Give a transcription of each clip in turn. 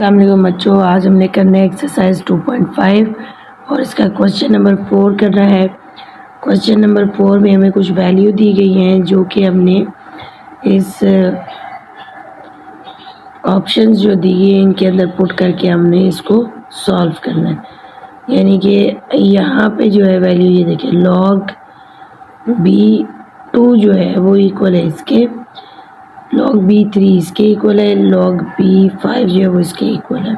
अस्सलाम वालेकुम बच्चों, आज हमने करना है एक्सरसाइज 2.5 और इसका क्वेश्चन नंबर 4 करना है। क्वेश्चन नंबर 4 में हमें कुछ वैल्यू दी गई हैं जो कि हमने इस ऑप्शंस जो दिए हैं इनके अंदर पुट करके हमने इसको सॉल्व करना है। यानी कि यहाँ पे जो है वैल्यू ये देखिए log B2 जो है वो इक्वल है इसके, log B3 इसके इक्वल है, log B5 जो है वो इसके इक्वल है।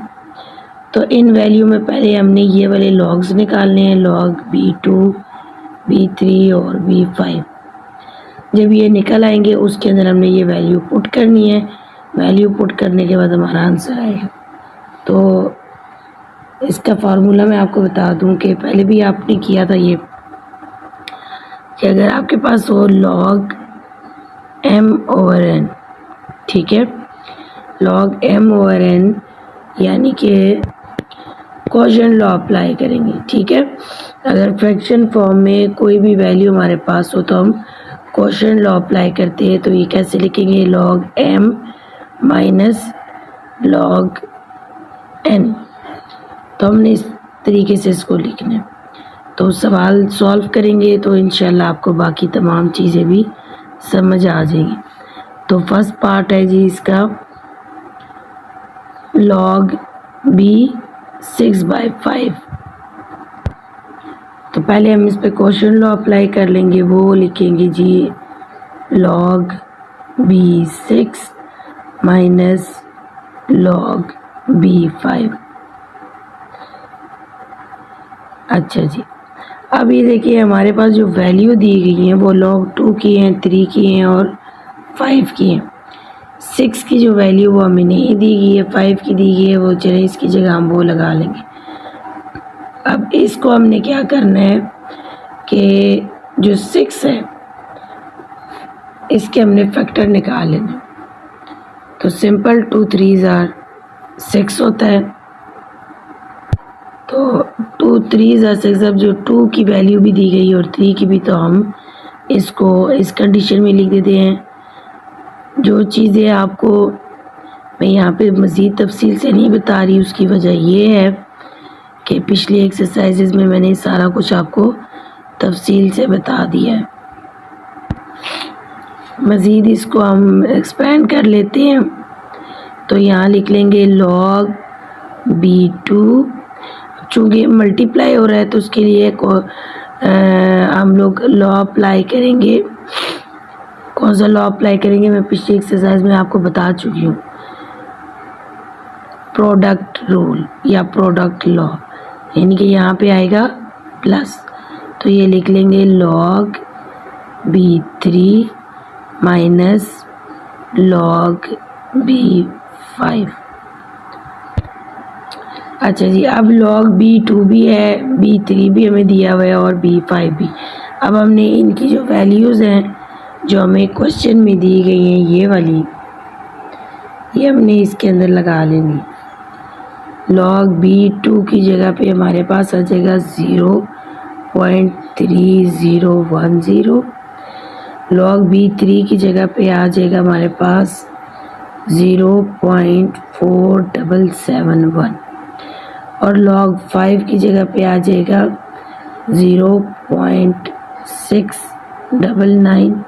तो इन वैल्यू में पहले हमने ये वाले लॉग्स निकालने हैं, log B2, B3 और B5। जब ये निकल आएंगे उसके अंदर हमने ये वैल्यू पुट करनी है। वैल्यू पुट करने के बाद हमारा आंसर आएगा। तो इसका फार्मूला मैं आपको बता दूं कि पहले भी आपने किया था ये, कि अगर आपके पास हो log m/n, ठीक है, log m/n यानी कि क्वोशिएंट लॉ अप्लाई करेंगे। ठीक है, अगर फ्रैक्शन फॉर्म में कोई भी वैल्यू हमारे पास हो तो हम क्वोशिएंट लॉ अप्लाई करते हैं। तो ये कैसे लिखेंगे, log m minus log n। तो हमने इस तरीके से इसको लिखना है। तो सवाल सॉल्व करेंगे तो इंशाल्लाह आपको बाकी तमाम चीज़ें भी समझ आ जाएगी। तो फर्स्ट पार्ट है जी इसका log b 6/5। तो पहले हम इस पे क्वोशिएंट लॉ अप्लाई कर लेंगे, वो लिखेंगे जी log b6 minus log b5। अच्छा जी, अब ये देखिए हमारे पास जो वैल्यू दी गई हैं वो log 2 की हैं, 3 की हैं और 5 की हैं। 6 की जो वैल्यू वो हमें नहीं दी गई है, 5 की दी गई है, वो चले इसकी जगह हम वो लगा लेंगे। अब इसको हमने क्या करना है कि जो 6 है इसके हमने फैक्टर निकाल लेना। तो सिंपल 2 3s are 6 होता है। तो 2 3s are 6, अब जो 2 की वैल्यू भी दी गई और 3 की भी, तो हम इसको इस कंडीशन में लिख देते हैं। जो चीज़ें आपको मैं यहाँ पे मज़ीद तफसील से नहीं बता रही, उसकी वजह ये है कि पिछली एक्सरसाइजेज में मैंने सारा कुछ आपको तफसील से बता दिया है। मज़ीद इसको हम एक्सपेंड कर लेते हैं। तो यहाँ लिख लेंगे log B2, चूँकि मल्टीप्लाई हो रहा है तो उसके लिए हम लोग लॉ अप्लाई करेंगे। कौन सा लॉ अप्लाई करेंगे मैं पिछली एक्सरसाइज में आपको बता चुकी हूँ, प्रोडक्ट रूल या प्रोडक्ट लॉ, यानी कि यहाँ पे आएगा प्लस। तो ये लिख लेंगे log B3 minus log B5। अच्छा जी, अब log B2 भी है, B3 भी हमें दिया हुआ है और B5 भी। अब हमने इनकी जो वैल्यूज़ हैं जो हमें क्वेश्चन में दी गई हैं ये वाली, ये हमने इसके अंदर लगा लेंगी। log B2 की जगह पे हमारे पास आ जाएगा 0.3010। log B3 की जगह पे आ जाएगा हमारे पास 0.4771 और log 5 की जगह पे आ जाएगा 0.6990।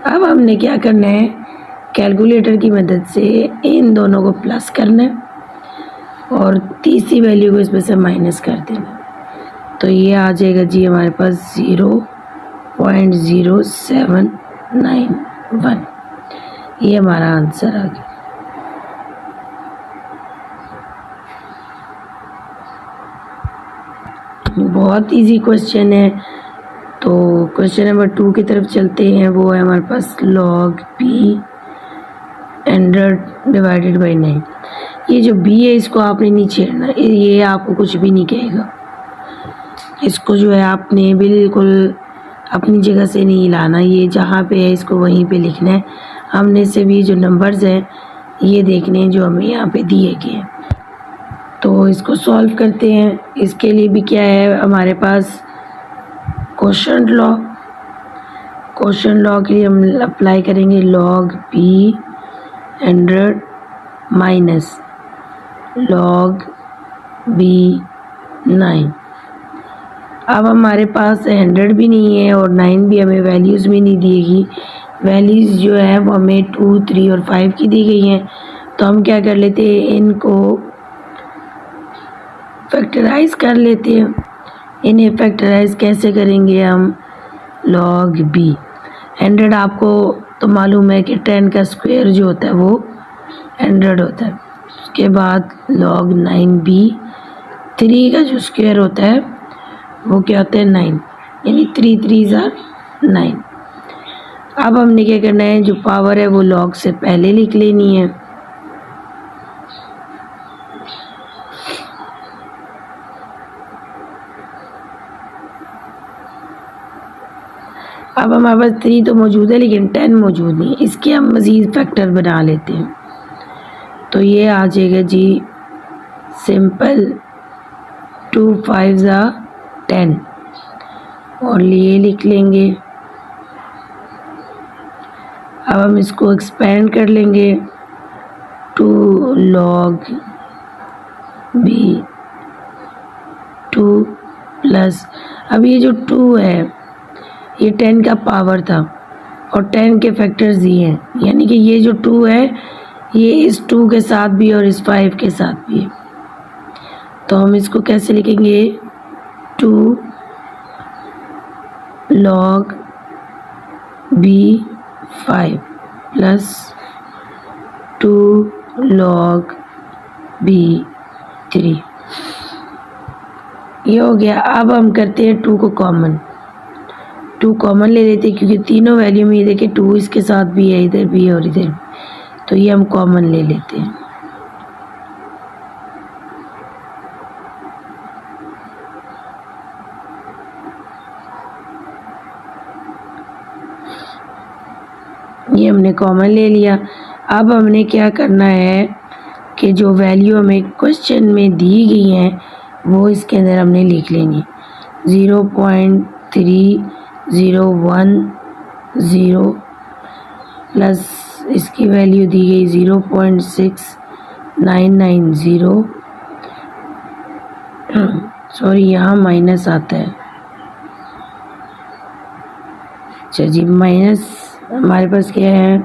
अब हमने क्या करना है, कैलकुलेटर की मदद से इन दोनों को प्लस करना है और तीसरी वैल्यू को इसमें से माइनस कर देना। तो ये आ जाएगा जी हमारे पास 0.0791। ये हमारा आंसर आ गया। बहुत इजी क्वेश्चन है। तो क्वेश्चन नंबर 2 की तरफ चलते हैं। वो है हमारे पास log b 100/9। ये जो b है इसको आपने नहीं छेड़ना, ये आपको कुछ भी नहीं कहेगा। इसको जो है आपने बिल्कुल अपनी जगह से नहीं लाना, ये जहाँ पे है इसको वहीं पे लिखना है। हमने सिर्फ ये जो नंबर्स हैं ये देखने हैं जो हमें यहाँ पे दिए गए हैं। तो इसको सॉल्व करते हैं। इसके लिए भी क्या है हमारे पास, क्वोशिएंट लॉ। क्वोशिएंट लॉ के लिए हम अप्लाई करेंगे log b 100 minus log b 9। अब हमारे पास 100 भी नहीं है और 9 भी हमें वैल्यूज़ भी नहीं दिएगी। वैल्यूज़ जो है वो हमें 2, 3 और 5 की दी गई हैं। तो हम क्या कर लेते हैं, इनको फैक्टराइज कर लेते हैं। इन्हें फैक्टराइज कैसे करेंगे हम, log b 100 आपको तो मालूम है कि 10 का स्क्वायर जो होता है वो 100 होता है। उसके बाद log 9b 3 का जो स्क्वायर होता है वो क्या होता है 9, यानी 3 3s are 9। अब हमने क्या करना है, जो पावर है वो log से पहले लिख लेनी है। अब हमारे पास 3 तो मौजूद है लेकिन 10 मौजूद नहीं, इसके हम मज़ीद फैक्टर बना लेते हैं। तो ये आ जाएगा जी सिंपल 2 5s are 10 और ये लिख लेंगे। अब हम इसको एक्सपेंड कर लेंगे 2 log b 2 प्लस, अब ये जो 2 है ये 10 का पावर था और 10 के फैक्टर्स दिए हैं, यानी कि ये जो 2 है ये इस 2 के साथ भी और इस 5 के साथ भी है। तो हम इसको कैसे लिखेंगे, 2 log b 5 plus 2 log b 3। ये हो गया। अब हम करते हैं 2 को कॉमन, 2 कॉमन ले लेते हैं क्योंकि तीनों वैल्यू में ये देखिए 2 इसके साथ भी है, इधर भी है और इधर भी, तो ये हम कॉमन ले लेते हैं। ये हमने कॉमन ले लिया। अब हमने क्या करना है कि जो वैल्यू हमें क्वेश्चन में दी गई हैं वो इसके अंदर हमने लिख लेंगी। 0.3010 प्लस इसकी वैल्यू दी गई 0.6990, सॉरी यहाँ माइनस आता है, अच्छा जी माइनस हमारे पास क्या है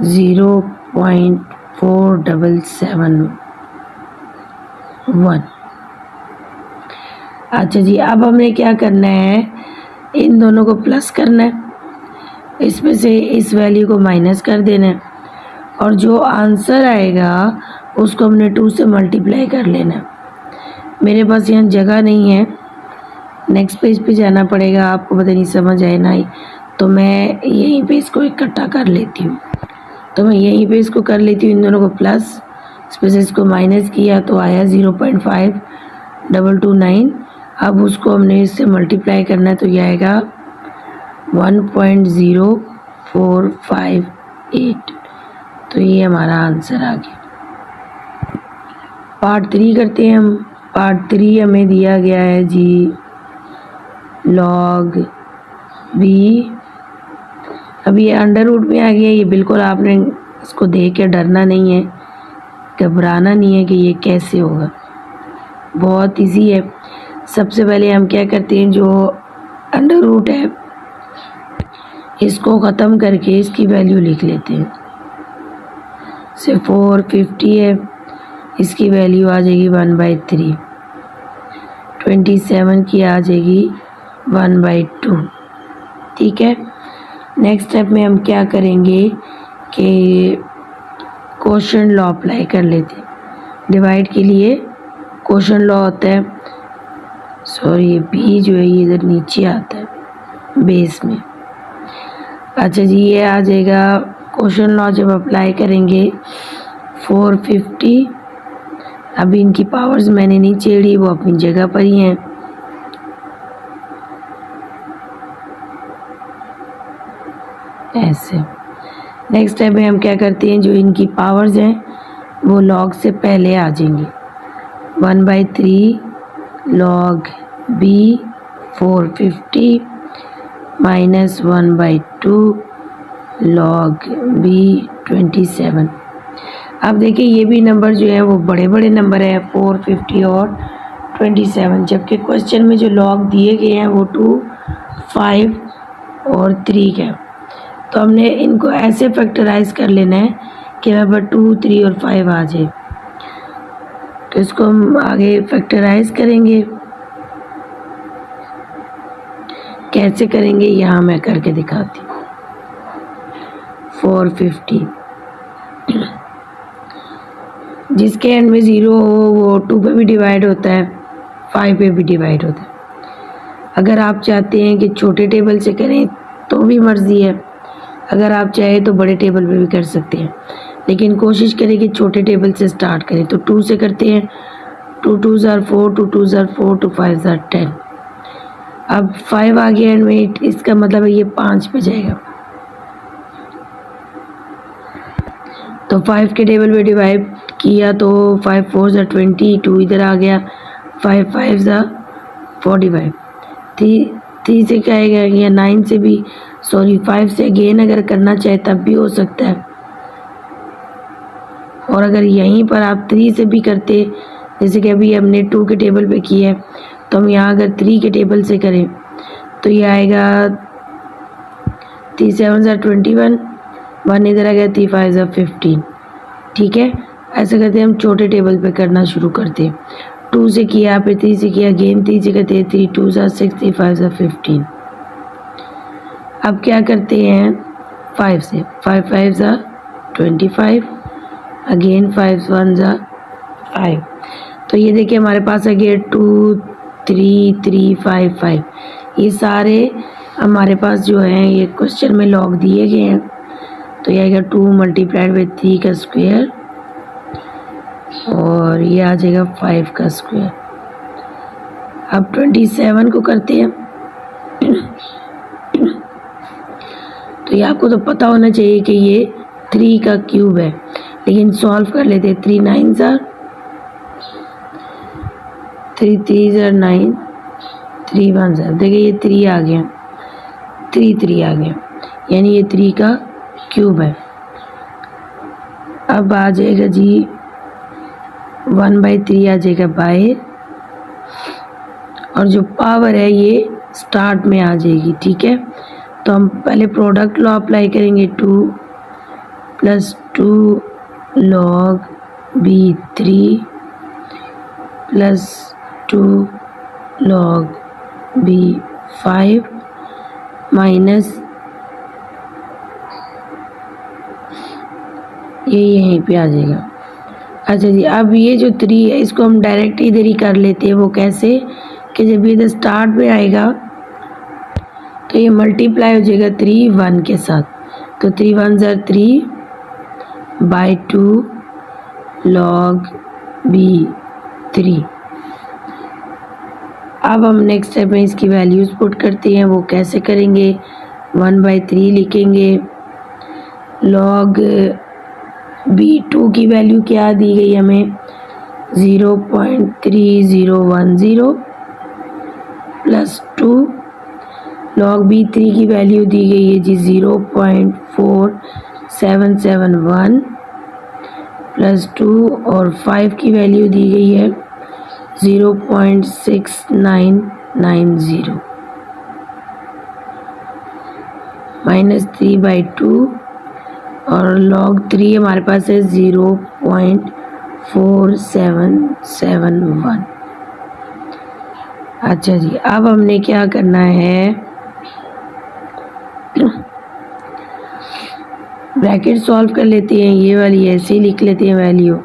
0.4771। अच्छा जी, अब हमें क्या करना है, इन दोनों को प्लस करना है, इसमें से इस वैल्यू को माइनस कर देना है और जो आंसर आएगा उसको हमने 2 से मल्टीप्लाई कर लेना है। मेरे पास यहाँ जगह नहीं है, नेक्स्ट पेज पे जाना पड़ेगा, आपको पता नहीं समझ आए ना, तो मैं यहीं पे इसको इकट्ठा कर लेती हूँ। तो मैं यहीं पे इसको कर लेती हूँ, इन दोनों को प्लस, इसमें से इसको माइनस किया तो आया 0.5229। अब उसको हमने इससे मल्टीप्लाई करना है तो ये आएगा 1.0458। तो ये हमारा आंसर आ गया। पार्ट 3 करते हैं हम। पार्ट 3 हमें दिया गया है जी log b, अभी ये अंडर रूट में आ गया। ये बिल्कुल आपने इसको देख के डरना नहीं है, घबराना नहीं है कि ये कैसे होगा, बहुत इजी है। सबसे पहले हम क्या करते हैं, जो अंडर रूट है इसको ख़त्म करके इसकी वैल्यू लिख लेते हैं। से 450 है, इसकी वैल्यू आ जाएगी 1/3। 27 की आ जाएगी 1/2। ठीक है। नेक्स्ट स्टेप में हम क्या करेंगे कि क्वोशंट लॉ अप्लाई कर लेते हैं। डिवाइड के लिए क्वोशंट लॉ होता है, सॉरी बी जो है ये इधर नीचे आता है बेस में। अच्छा जी, ये आ जाएगा क्वोशंट लॉ जब अप्लाई करेंगे 450। अभी इनकी पावर्स मैंने नहीं छेड़ी, वो अपनी जगह पर ही हैं। ऐसे नेक्स्ट स्टेप में हम क्या करते हैं, जो इनकी पावर्स हैं वो लॉग से पहले आ जाएंगी। 1/3 log b 450 minus 1/2 log b 27। अब देखिए ये भी नंबर जो है वो बड़े बड़े नंबर है 450 और 27, जबकि क्वेश्चन में जो लॉग दिए गए हैं वो 2, 5 और 3 है। तो हमने इनको ऐसे फैक्टराइज कर लेना है कि यहाँ पर 2, 3 और 5 आ जाए। तो इसको हम आगे फैक्टराइज करेंगे, कैसे करेंगे यहाँ मैं करके दिखाती हूँ। 450 जिसके एंड में 0 हो वो 2 पे भी डिवाइड होता है, 5 पे भी डिवाइड होता है। अगर आप चाहते हैं कि छोटे टेबल से करें तो भी मर्ज़ी है, अगर आप चाहें तो बड़े टेबल पे भी कर सकते हैं, लेकिन कोशिश करें कि छोटे टेबल से स्टार्ट करें। तो 2 से करते हैं, 2 2s are 4, 2 2s are 4, 2 5s are 10। अब 5 आ गया एंड में, इसका मतलब है ये 5 पे जाएगा। तो 5 के टेबल पे डिवाइड किया तो 5 4s are 20, 2 इधर आ गया, 5 5s are 45। 3 से क्या आएगा, या 9 से भी, सॉरी 5 से अगेन अगर करना चाहे तब भी हो सकता है। और अगर यहीं पर आप 3 से भी करते, जैसे कि अभी हमने 2 के टेबल पे किया है, तो हम यहाँ अगर 3 के टेबल से करें तो ये आएगा 3 7s are 21, 1 इधर आ गया, 3 5s are 15। ठीक है, ऐसे करते हैं हम छोटे टेबल पे करना शुरू करते हैं। 2 से किया, फिर 3 से किया, अगेन 3 से करते हैं, 3 2s are 6, 3 5s are 15। अब क्या करते हैं 5 से, 5 5s are 25, again 5 1s are 5। तो ये देखिए हमारे पास है गया 2 3 3 5 5। ये सारे हमारे पास जो हैं ये क्वेश्चन में लॉग दिए गए हैं। तो ये आएगा 2 मल्टीप्लाइड बाई 3 का स्क्वायर और ये आ जाएगा 5 का स्क्वायर। अब 27 को करते हैं। तो ये आपको तो पता होना चाहिए कि ये 3 का क्यूब है, लेकिन सॉल्व कर लेते हैं। 3 9s are 3 3s are 9, 3 1s are, देखिए ये 3 आ गया, 3 3 आ गया, यानी ये 3 का क्यूब है। अब आ जाएगा जी 1/3 आ जाएगा बाहर, और जो पावर है ये स्टार्ट में आ जाएगी। ठीक है, तो हम पहले प्रोडक्ट लॉ अप्लाई करेंगे। 2 + 2 log b3 + 2 log b5 minus ये यहीं पे आ जाएगा। अच्छा जी, अब ये जो 3 है इसको हम डायरेक्ट इधर ही कर लेते हैं। वो कैसे कि जब ये इधर स्टार्ट में आएगा तो ये मल्टीप्लाई हो जाएगा 3 1 के साथ। तो 3 1s are 3/2 log b3। अब हम नेक्स्ट स्टेप में इसकी वैल्यूज़ पुट करते हैं। वो कैसे करेंगे, 1/3 लिखेंगे। log b2 की वैल्यू क्या दी गई हमें, 0.3010 + 2 log b3 की वैल्यू दी गई है जी 0.4771 + 2 और 5 की वैल्यू दी गई है 0.6990 माइनस 3/2 और log 3 हमारे पास है 0.4771। अच्छा जी, अब हमने क्या करना है, ब्रैकेट सॉल्व कर लेते हैं। ये वाली ऐसे ही लिख लेते हैं वैल्यू,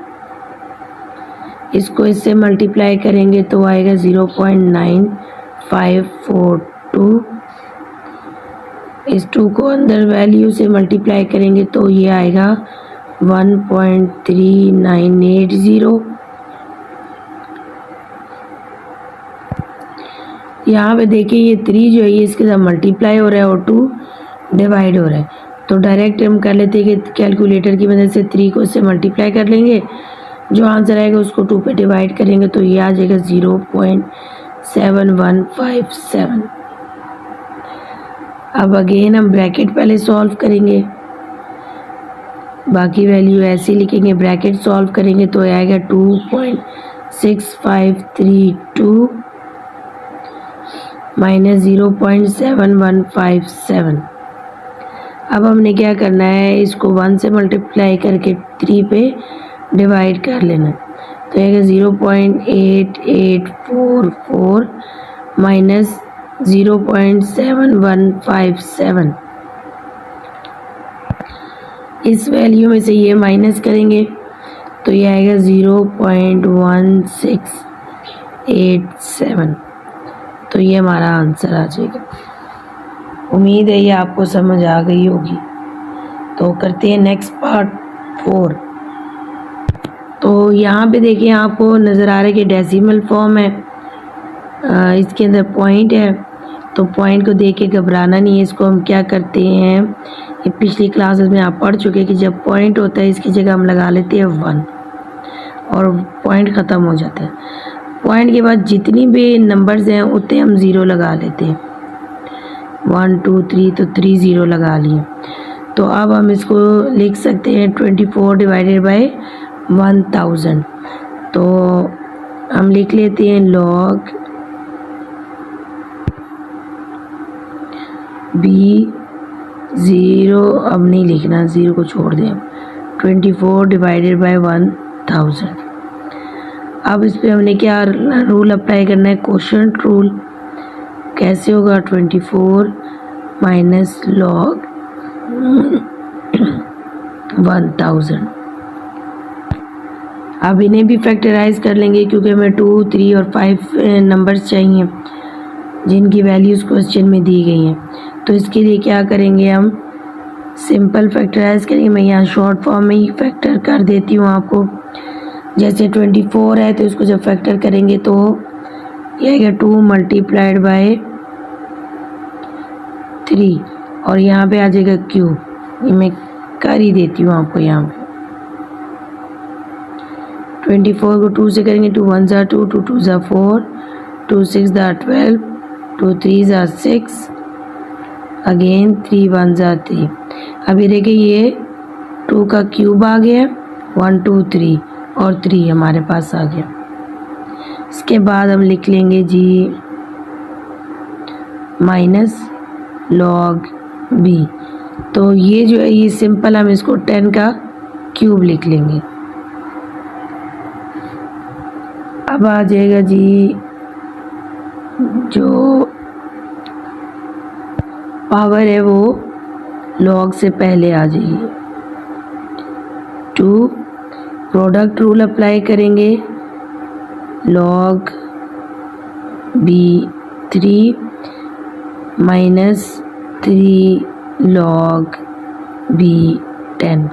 इसको इससे मल्टीप्लाई करेंगे तो आएगा 0.9542। इस 2 को अंदर वैल्यू से मल्टीप्लाई करेंगे तो ये आएगा 1.3980। यहाँ पे देखिए ये 3 जो है ये इसके साथ मल्टीप्लाई हो रहा है और 2 डिवाइड हो रहा है। तो डायरेक्ट हम कर लेते हैं कि कैलकुलेटर की मदद से 3 को इससे मल्टीप्लाई कर लेंगे, जो आंसर आएगा उसको 2 पे डिवाइड करेंगे तो ये आ जाएगा 0.7157। अब अगेन हम ब्रैकेट पहले सॉल्व करेंगे। बाकी वैल्यू ऐसे लिखेंगे, ब्रैकेट सॉल्व करेंगे तो आएगा 2.6532 माइनस 0.7157। अब हमने क्या करना है, इसको 1 से मल्टीप्लाई करके 3 पे डिवाइड कर लेना। तो आएगा 0.8844 माइनस 0.7157। इस वैल्यू में से ये माइनस करेंगे तो ये आएगा 0.1687। तो ये हमारा आंसर आ जाएगा। उम्मीद है ये आपको समझ आ गई होगी। तो करते हैं नेक्स्ट पार्ट 4। तो यहाँ पे देखिए आपको नज़र आ रहा है कि डेसिमल फॉर्म है, इसके अंदर पॉइंट है। तो पॉइंट को देख के घबराना नहीं है। इसको हम क्या करते हैं, ये पिछली क्लासेस में आप पढ़ चुके हैं कि जब पॉइंट होता है इसकी जगह हम लगा लेते हैं 1 और पॉइंट ख़त्म हो जाता है। पॉइंट के बाद जितनी भी नंबर्स हैं उतने हम 0 लगा लेते हैं, 1 2 3, तो 3 0 लगा लिए। तो अब हम इसको लिख सकते हैं 24 डिवाइडेड बाय 1000। तो हम लिख लेते हैं log b 0, अब नहीं लिखना, 0 को छोड़ दें। 24 डिवाइडेड बाय 1000। अब इस पर हमने क्या रूल अप्लाई करना है, कोशेंट रूल। कैसे होगा, 24 माइनस log 1000। अब इन्हें भी फैक्टराइज कर लेंगे क्योंकि हमें 2 3 और 5 नंबर्स चाहिए जिनकी वैल्यूज़ क्वेश्चन में दी गई हैं। तो इसके लिए क्या करेंगे, हम सिंपल फैक्टराइज करेंगे। मैं यहाँ शॉर्ट फॉर्म में ही फैक्टर कर देती हूँ आपको। जैसे 24 है तो इसको जब फैक्टर करेंगे तो ये आएगा 2 मल्टीप्लाइड बाय 3 और यहाँ पे आ जाएगा क्यूब। ये मैं कर ही देती हूँ आपको। यहाँ पे 24 को 2 से करेंगे, 2 1 ज़ा 2, 2 2 ज़ा 4, 2 6 ज़ा 12, 2 3 ज़ा 6, अगेन 3 1 ज़ा 3। अभी देखिए ये 2 का क्यूब आ गया, 1 2 3 और 3 हमारे पास आ गया। इसके बाद हम लिख लेंगे जी माइनस log b। तो ये जो है ये सिंपल, हम इसको 10 का क्यूब लिख लेंगे। अब आ जाएगा जी जो पावर है वो log से पहले आ जाएगी। 2 प्रोडक्ट रूल अप्लाई करेंगे, log b 3 minus 3 log b 10।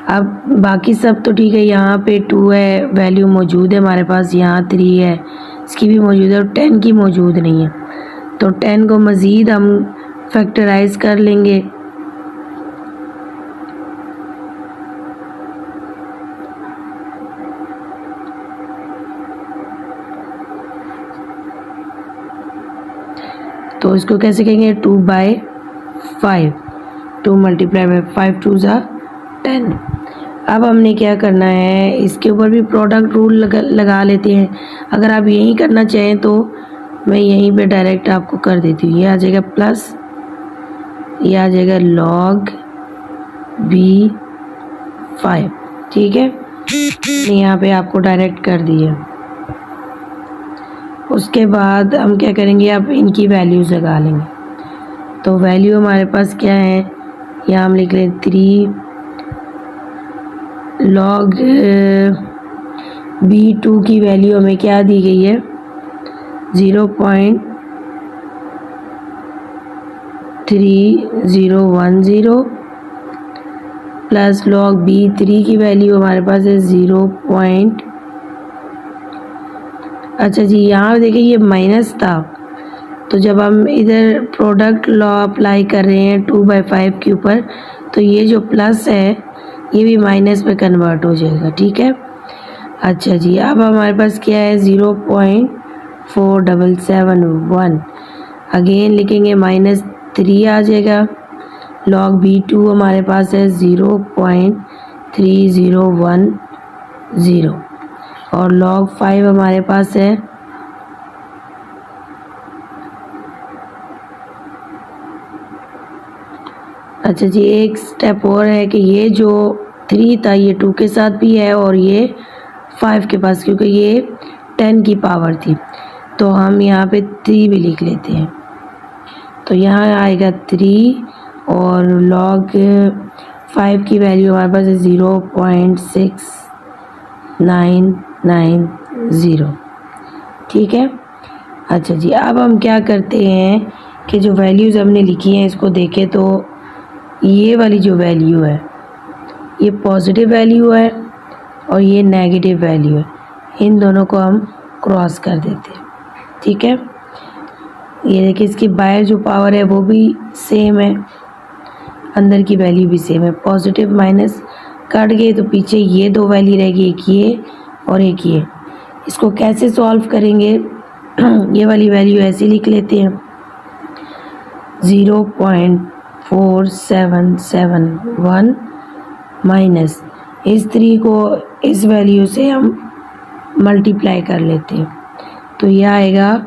अब बाकी सब तो ठीक है, यहाँ पे 2 है, वैल्यू मौजूद है हमारे पास, यहाँ 3 है, इसकी भी मौजूद है और 10 की मौजूद नहीं है। तो 10 को मज़ीद हम फैक्टराइज कर लेंगे। तो इसको कैसे कहेंगे, 2 बाय 5, 2 मल्टीप्लाई बाय 5 2 ज़ा 10। अब हमने क्या करना है, इसके ऊपर भी प्रोडक्ट रूल लगा लेते हैं। अगर आप यही करना चाहें तो मैं यहीं पे डायरेक्ट आपको कर देती हूँ। ये आ जाएगा प्लस, ये आ जाएगा log b 5, ठीक है। यहाँ पे आपको डायरेक्ट कर दिए। उसके बाद हम क्या करेंगे, अब इनकी वैल्यूज़ लगा लेंगे। तो वैल्यू हमारे पास क्या है, यहाँ हम लिख लें 3 log b2 की वैल्यू हमें क्या दी गई है, 0.3010 प्लस log b3 की वैल्यू हमारे पास है 0. अच्छा जी, यहाँ देखिए ये माइनस था, तो जब हम इधर प्रोडक्ट लॉ अप्लाई कर रहे हैं 2/5 के ऊपर, तो ये जो प्लस है ये भी माइनस में कन्वर्ट हो जाएगा, ठीक है। अच्छा जी, अब हमारे पास क्या है, 0.4771। अगेन लिखेंगे, -3 आ जाएगा, लॉग B2 हमारे पास है 0.3010 और लॉग 5 हमारे पास है अच्छा जी, एक स्टेप और है कि ये जो 3 था ये 2 के साथ भी है और ये 5 के पास, क्योंकि ये 10 की पावर थी तो हम यहाँ पे 3 भी लिख लेते हैं। तो यहाँ आएगा 3 और लॉग 5 की वैल्यू हमारे पास है 0.6990। ठीक है। अच्छा जी, अब हम क्या करते हैं कि जो वैल्यूज़ हमने लिखी हैं इसको देखें तो ये वाली जो वैल्यू है ये पॉजिटिव वैल्यू है और ये नेगेटिव वैल्यू है, इन दोनों को हम क्रॉस कर देते हैं। ठीक है। ये देखिए इसकी बाहर जो पावर है वो भी सेम है, अंदर की वैल्यू भी सेम है। पॉजिटिव माइनस कट गए तो पीछे ये दो वैल्यू रहेगी, एक ये और एक ये। इसको कैसे सॉल्व करेंगे ये वाली वैल्यू ऐसे लिख लेते हैं 0.4771 माइनस इस 3 को इस वैल्यू से हम मल्टीप्लाई कर लेते हैं तो यह आएगा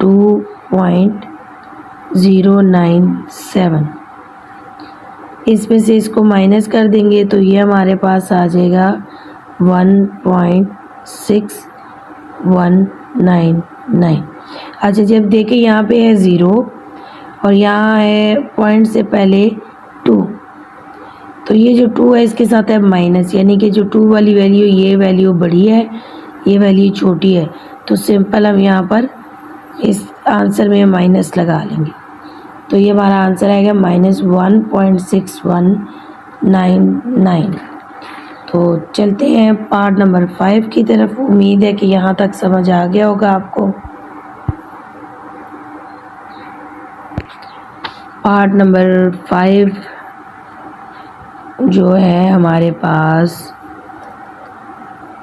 2.097। इसमें से इसको माइनस कर देंगे तो ये हमारे पास आ जाएगा 1.6199। अच्छा जब देखें यहाँ पे है 0 और यहाँ है पॉइंट से पहले 2, तो ये जो 2 है इसके साथ है माइनस, यानी कि जो 2 वाली वैल्यू ये वैल्यू बड़ी है, ये वैल्यू छोटी है। तो सिंपल हम यहाँ पर इस आंसर में माइनस लगा लेंगे तो ये हमारा आंसर आएगा -1.6199। तो चलते हैं पार्ट नंबर 5 की तरफ। उम्मीद है कि यहाँ तक समझ आ गया होगा आपको। पार्ट नंबर 5 जो है हमारे पास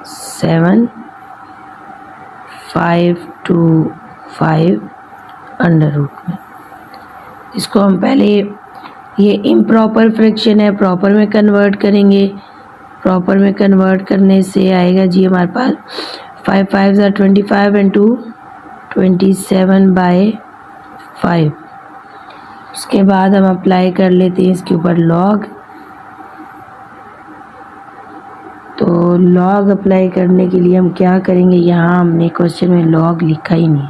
7.525 अंडर रूट में। इसको हम पहले ये इम्प्रॉपर फ्रैक्शन है प्रॉपर में कन्वर्ट करेंगे। प्रॉपर में कन्वर्ट करने से आएगा जी हमारे पास 5 5 25 एंड 2 27/5। उसके बाद हम अप्लाई कर लेते हैं इसके ऊपर लॉग। तो लॉग अप्लाई करने के लिए हम क्या करेंगे, यहाँ हमने क्वेश्चन में लॉग लिखा ही नहीं,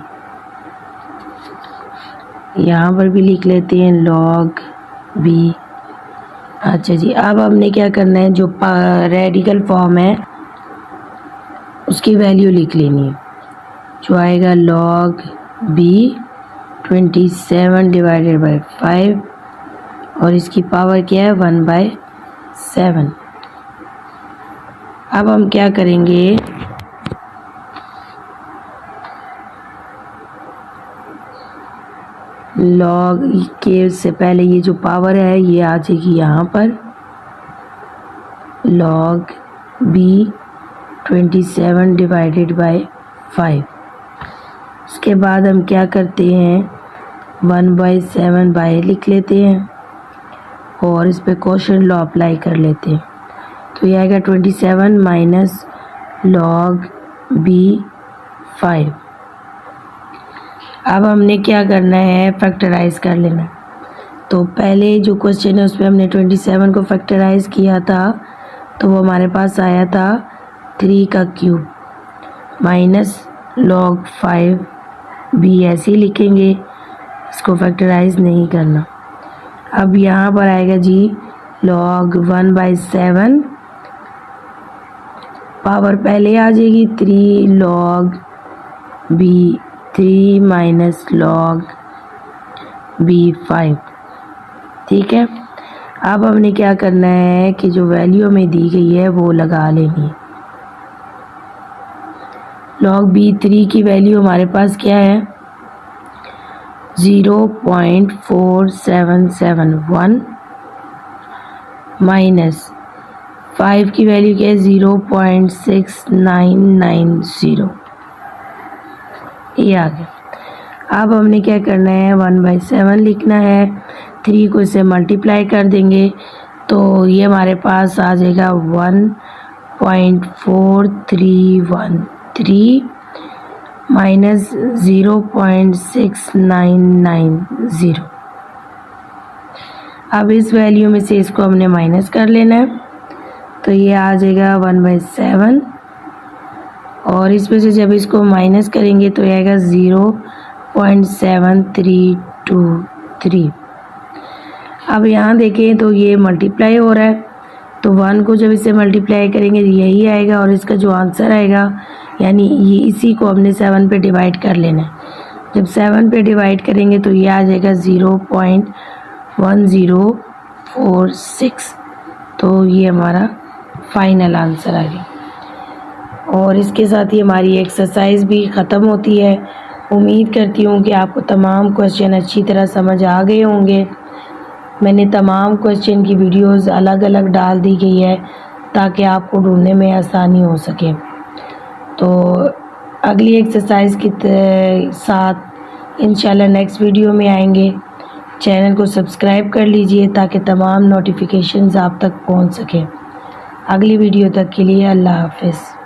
यहाँ पर भी लिख लेते हैं लॉग बी। अच्छा जी, अब हमने क्या करना है, जो रेडिकल फॉर्म है उसकी वैल्यू लिख लेनी है, जो आएगा लॉग बी 27/5 और इसकी पावर क्या है 1/7। अब हम क्या करेंगे, लॉग के से पहले ये जो पावर है ये आ जाएगी यहाँ पर लॉग बी 27/5। उसके बाद हम क्या करते हैं 1/7 लिख लेते हैं और इस पे क्वोशिएंट लॉ अप्लाई कर लेते हैं। तो ये आएगा 27 माइनस लॉग बी 5। अब हमने क्या करना है, फैक्टराइज कर लेना। तो पहले जो क्वेश्चन है उसमें हमने 27 को फैक्टराइज किया था तो वो हमारे पास आया था 3 का क्यूब माइनस लॉग 5 बी, ऐसे ही लिखेंगे, इसको फैक्टराइज नहीं करना। अब यहाँ पर आएगा जी लॉग 1/7, पावर पहले आ जाएगी 3 log b 3 minus log b 5। ठीक है। अब हमने क्या करना है कि जो वैल्यू हमें दी गई है वो लगा लेनी है। लॉग बी 3 की वैल्यू हमारे पास क्या है 0.4771 माइनस 5 की वैल्यू क्या है 0.6990। ये आ गया। अब हमने क्या करना है 1/7 लिखना है, 3 को इससे मल्टीप्लाई कर देंगे तो ये हमारे पास आ जाएगा 1.4313 माइनस 0.6990। अब इस वैल्यू में से इसको हमने माइनस कर लेना है तो ये आ जाएगा 1/7 और इसमें से जब इसको माइनस करेंगे तो आएगा 0.7323। अब यहाँ देखें तो ये मल्टीप्लाई हो रहा है तो 1 को जब इससे मल्टीप्लाई करेंगे यही आएगा और इसका जो आंसर आएगा यानी ये इसी को हमने 7 पे डिवाइड कर लेना है। जब 7 पे डिवाइड करेंगे तो ये आ जाएगा 0.1046। तो ये हमारा फाइनल आंसर आ गया और इसके साथ ही हमारी एक्सरसाइज भी ख़त्म होती है। उम्मीद करती हूँ कि आपको तमाम क्वेश्चन अच्छी तरह समझ आ गए होंगे। मैंने तमाम क्वेश्चन की वीडियोस अलग अलग डाल दी गई है ताकि आपको ढूंढने में आसानी हो सके। तो अगली एक्सरसाइज के साथ इंशाल्लाह नेक्स्ट वीडियो में आएंगे। चैनल को सब्सक्राइब कर लीजिए ताकि तमाम नोटिफिकेशंस आप तक पहुंच सकें। अगली वीडियो तक के लिए अल्लाह हाफ़िज़।